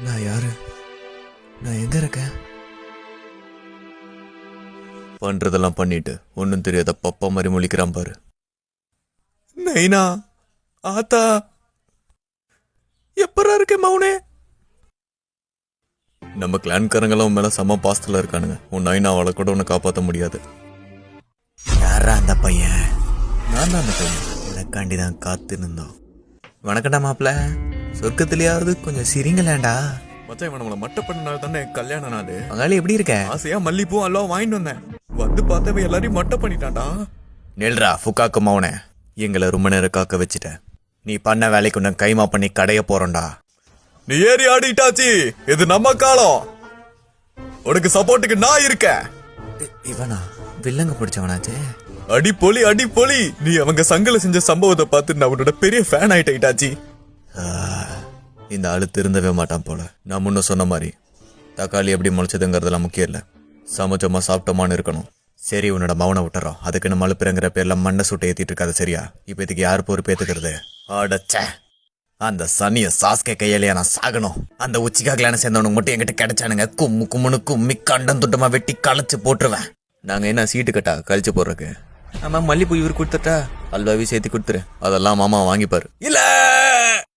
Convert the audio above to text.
நான் யாரு? நான் எங்க இருக்கேன்? பண்றதெல்லாம் பண்ணிட்டு ஒன்னும் தெரியாத பப்பா மாதிரி முழிக்கிறான் பாரு. நைனா, ஆத்தா, எப்பரா இருக்கே மௌனே? நம்ம கிளான்காரங்கெல்லாம் மேல செம்ம பாஸ்தல இருக்கானுங்க. உன் நைனாவால கூட உன்னை காப்பாற்ற முடியாது. யாரா அந்த பையன்? நான் தான் அந்த பையன். எனக்காண்டிதான் காத்து நின்றோம். வணக்கண்டா மாப்பிள்ள. சொர்க்கத்திலேயாவது கொஞ்சம் சிரிங்களேண்டா. மச்சான், இவன் நம்மளை மட்ட பண்ணனால தானே கல்யாண நாள். அங்காளி எப்படி இருக்க? ஆசையா மல்லிப்பூ எல்லாம் வாங்கிட்டு வந்தேன். வந்து பார்த்தவ எல்லாரையும் மட்ட பண்ணிட்டான்டா. நெல்ரா ஃபுக்காக்கு மௌனே, எங்களை ரொம்ப நேரம் காக்க வச்சுட்ட. நீ பண்ண வேலைக்கு உன்னை கைமா பண்ணி கடைய போறோம்டா. நீ ஏறி ஆடிட்டாச்சி, இது நம்ம காலம். உனக்கு சப்போர்ட்டுக்கு நான் இருக்கேன். இவனா வில்லங்க பிடிச்சவனாச்சே. அடி பொலி அடி பொலி. நீ அவங்க சங்கல செஞ்ச சம்பவத்தை பார்த்து நான் உன்னோட பெரிய ஃபேன் ஆயிட்டாச்சி. இந்த ஆளு திருந்தவே மாட்டான் போல. நான் முன்ன சொன்ன மாதிரி தக்காளி எப்படி முளைச்சதுங்கிறதுலாம் முக்கியம் இல்லை, சமைச்சோமா சாப்பிட்டோமான்னு இருக்கணும். சரி, உன்னோட மௌனை விட்டுறோம். அதுக்கு நம்ம அழுப்புறங்கிற பேர்ல மண்ணை சுட்டை ஏத்திட்டு இருக்காது சரியா? இப்ப இதுக்கு யார் பொறுப்பு ஏத்துக்கிறது? அடச்ச, அந்த சனிய சாஸ்கே கையிலையா நான் சாகணும். அந்த உச்சிக்காகலான சேர்ந்தவனுக்கு மட்டும் என்கிட்ட கிடைச்சானுங்க, கும்மு கும்முன்னு கும்மி கண்டம் துட்டமா வெட்டி களைச்சு போட்டுருவேன். நாங்க என்ன சீட்டு கட்டா கழிச்சு போடுறக்கு? ஆமா, மல்லிப்பூ இவர் கொடுத்துட்டா அல்வாவி சேர்த்து கொடுத்துரு. அதெல்லாம் மாமா வாங்கிப்பாரு. இல்ல